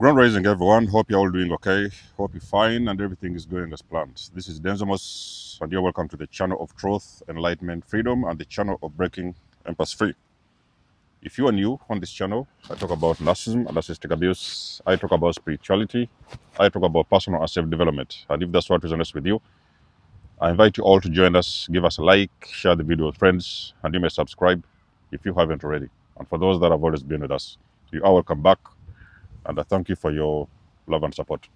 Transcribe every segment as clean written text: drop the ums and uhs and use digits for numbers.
Ground raising, everyone. Hope you're all doing okay. Hope you're fine and everything is going as planned. This is Denzamos, and you're welcome to the channel of truth, enlightenment, freedom, and the channel of breaking empaths free. If you are new on this channel, I talk about narcissism and narcissistic abuse. I talk about spirituality. I talk about personal and self-development. And if that's what resonates with you, I invite you all to join us. Give us a like, share the video with friends, and you may subscribe if you haven't already. And for those that have always been with us, you are welcome back. And I thank you for your love and support.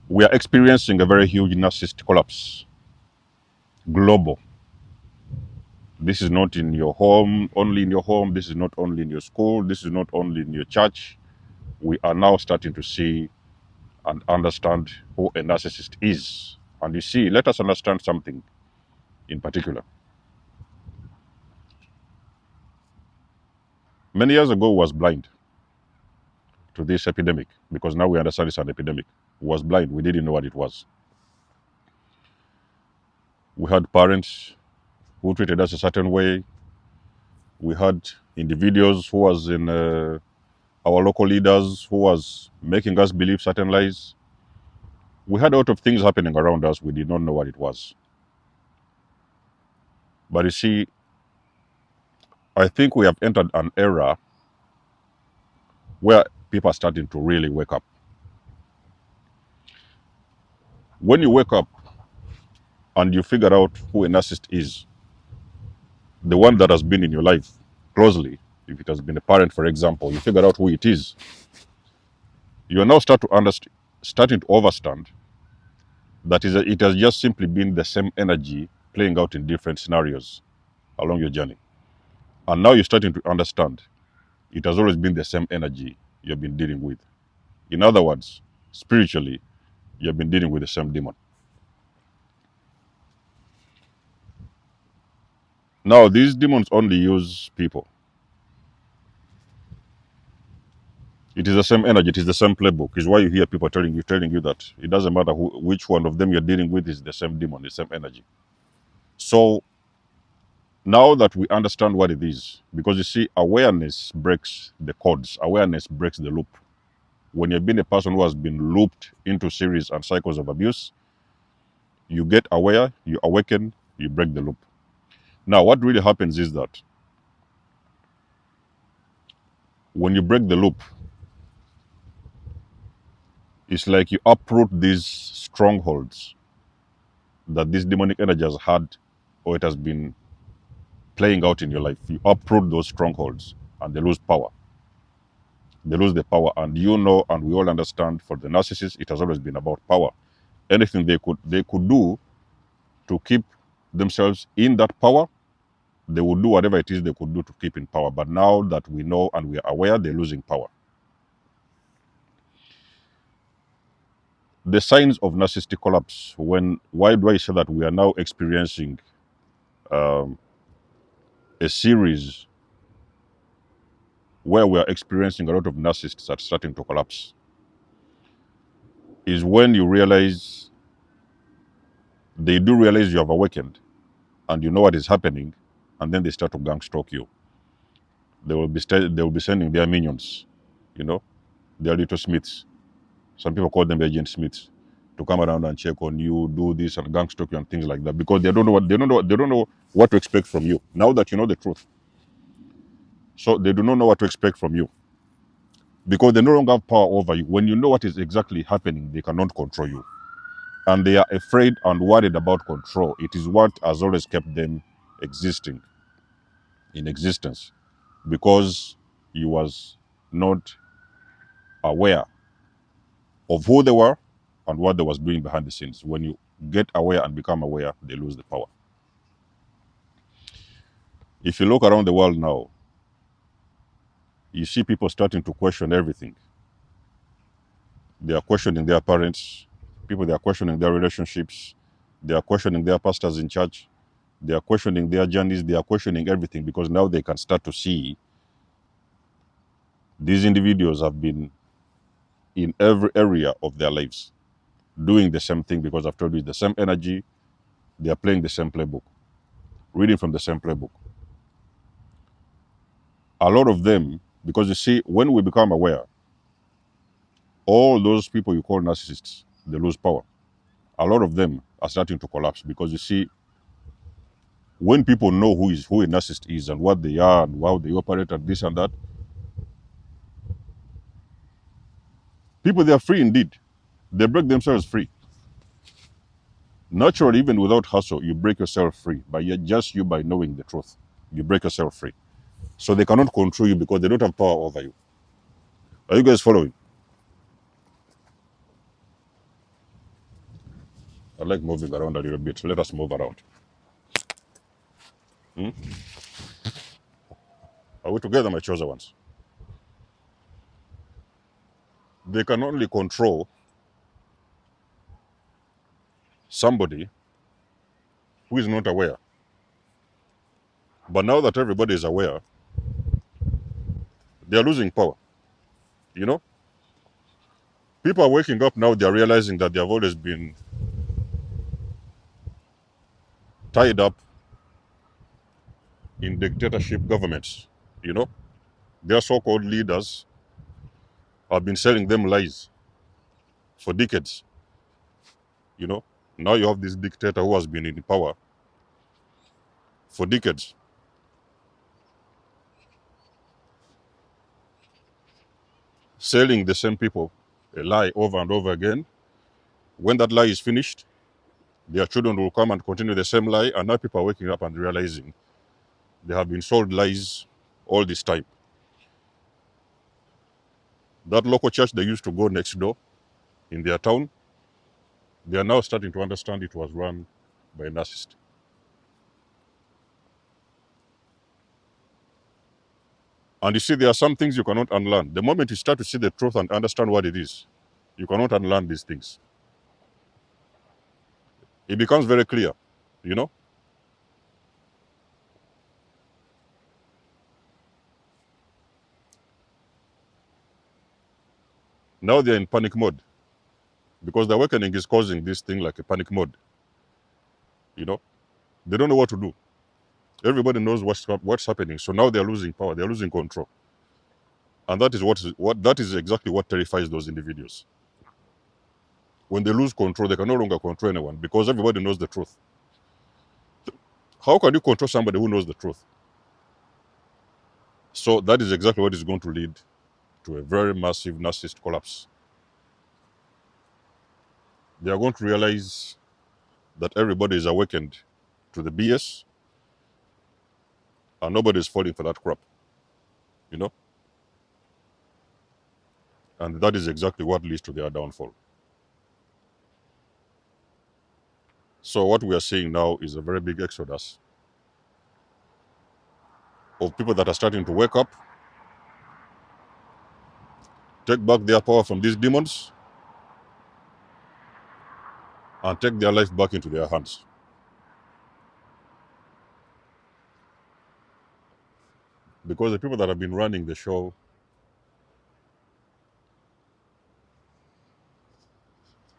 We are experiencing a very huge narcissistic collapse. Global. This is not in your home, only in your home. This is not only in your school. This is not only in your church. We are now starting to see and understand who a narcissist is. And you see, let us understand something in particular. Many years ago, I was blind to this epidemic because now we understand it's an epidemic. We was blind. We didn't know what it was. We had parents who treated us a certain way. We had individuals who was in our local leaders who was making us believe certain lies. We had a lot of things happening around us. We did not know what it was. But you see, I think we have entered an era where people are starting to really wake up. When you wake up and you figure out who a narcissist is, the one that has been in your life closely, if it has been a parent, for example, you figure out who it is, you are now starting to understand that it has just simply been the same energy playing out in different scenarios along your journey. And now you're starting to understand it has always been the same energy you've been dealing with. In other words, spiritually, you've been dealing with the same demon. Now, these demons only use people. It is the same energy, it is the same playbook. It's why you hear people telling you that it doesn't matter which one of them you're dealing with is the same demon, the same energy. So now that we understand what it is, because you see, awareness breaks the codes, awareness breaks the loop. When you've been a person who has been looped into series and cycles of abuse, you get aware, you awaken, you break the loop. Now, what really happens is that when you break the loop, it's like you uproot these strongholds that this demonic energy has had or it has been playing out in your life. You uproot those strongholds and they lose power. They lose the power. And you know, and we all understand, for the narcissist, it has always been about power. Anything they could do to keep themselves in that power, they would do whatever it is they could do to keep in power. But now that we know and we are aware, they're losing power. The signs of narcissistic collapse. Why do I say that we are now experiencing a series where we are experiencing a lot of narcissists that are starting to collapse? Is when you realize, they do realize you have awakened and you know what is happening, and then they start to gang stalk you. They will be sending their minions, their little Smiths. Some people call them agent Smiths, to come around and check on you, do this and gang stalk you and things like that, because they don't know what to expect from you now that you know the truth. So they do not know what to expect from you because they no longer have power over you. When you know what is exactly happening, they cannot control you, and they are afraid and worried about control. It is what has always kept them in existence, because you was not aware of who they were and what they was doing behind the scenes. When you get aware and become aware, they lose the power. If you look around the world now, you see people starting to question everything. They are questioning their parents, they are questioning their relationships, they are questioning their pastors in church, they are questioning their journeys, they are questioning everything, because now they can start to see these individuals have been in every area of their lives doing the same thing, because I've told you, the same energy, they are playing the same playbook, reading from the same playbook. A lot of them, because you see, when we become aware, all those people you call narcissists, they lose power. A lot of them are starting to collapse because you see, when people know who a narcissist is and what they are and how they operate and this and that, people, they are free indeed. They break themselves free. Naturally, even without hustle, you break yourself free. But yet just you by knowing the truth, you break yourself free. So they cannot control you because they don't have power over you. Are you guys following? I like moving around a little bit. Let us move around. Hmm? Are we together, my chosen ones? They can only control somebody who is not aware. But now that everybody is aware, they are losing power. You know? People are waking up now, they are realizing that they have always been tied up in dictatorship governments. You know? Their so-called leaders have been selling them lies for decades. You know? Now you have this dictator who has been in power for decades. Selling the same people a lie over and over again. When that lie is finished, their children will come and continue the same lie, and now people are waking up and realizing they have been sold lies all this time. That local church they used to go next door in their town, they are now starting to understand it was run by a narcissist. And you see, there are some things you cannot unlearn. The moment you start to see the truth and understand what it is, you cannot unlearn these things. It becomes very clear, you know? Now they're in panic mode because the awakening is causing this thing like a panic mode, you know? They don't know what to do. Everybody knows what's happening. So now they're losing power, they're losing control. And that is exactly what terrifies those individuals. When they lose control, they can no longer control anyone because everybody knows the truth. How can you control somebody who knows the truth? So that is exactly what is going to lead to a very massive narcissist collapse. They are going to realize that everybody is awakened to the BS and nobody is falling for that crap, you know? And that is exactly what leads to their downfall. So what we are seeing now is a very big exodus of people that are starting to wake up, take back their power from these demons, and take their life back into their hands. Because the people that have been running the show,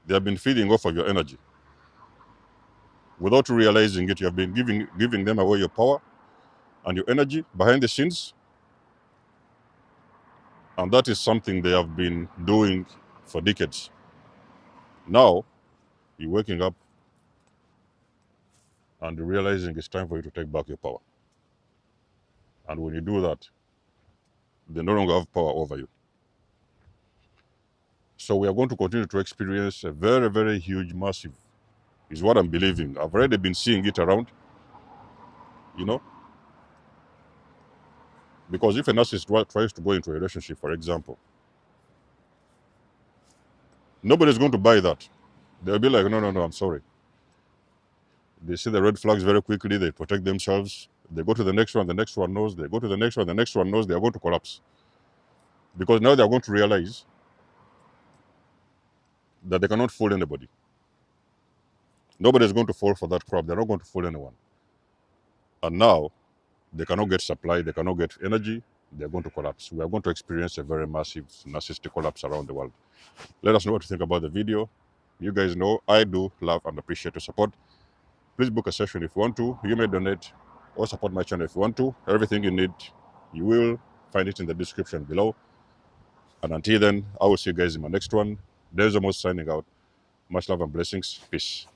they have been feeding off of your energy. Without realizing it, you have been giving them away your power and your energy behind the scenes. And that is something they have been doing for decades. Now, you're waking up and realizing it's time for you to take back your power. And when you do that, they no longer have power over you. So we are going to continue to experience a very, very huge, massive, is what I'm believing. I've already been seeing it around, you know. Because if a narcissist tries to go into a relationship, for example, nobody's going to buy that. They'll be like, no, no, no, I'm sorry. They see the red flags very quickly, they protect themselves, they go to the next one knows, they go to the next one knows, they are going to collapse. Because now they are going to realize that they cannot fool anybody. Nobody is going to fall for that crap. They're not going to fool anyone. And now they cannot get supply, they cannot get energy, they're going to collapse. We are going to experience a very massive narcissistic collapse around the world. Let us know what you think about the video. You guys know I do love and appreciate your support. Please book a session if you want to. You may donate or support my channel if you want to. Everything you need, you will find it in the description below. And until then, I will see you guys in my next one. There's almost signing out. Much love and blessings. Peace.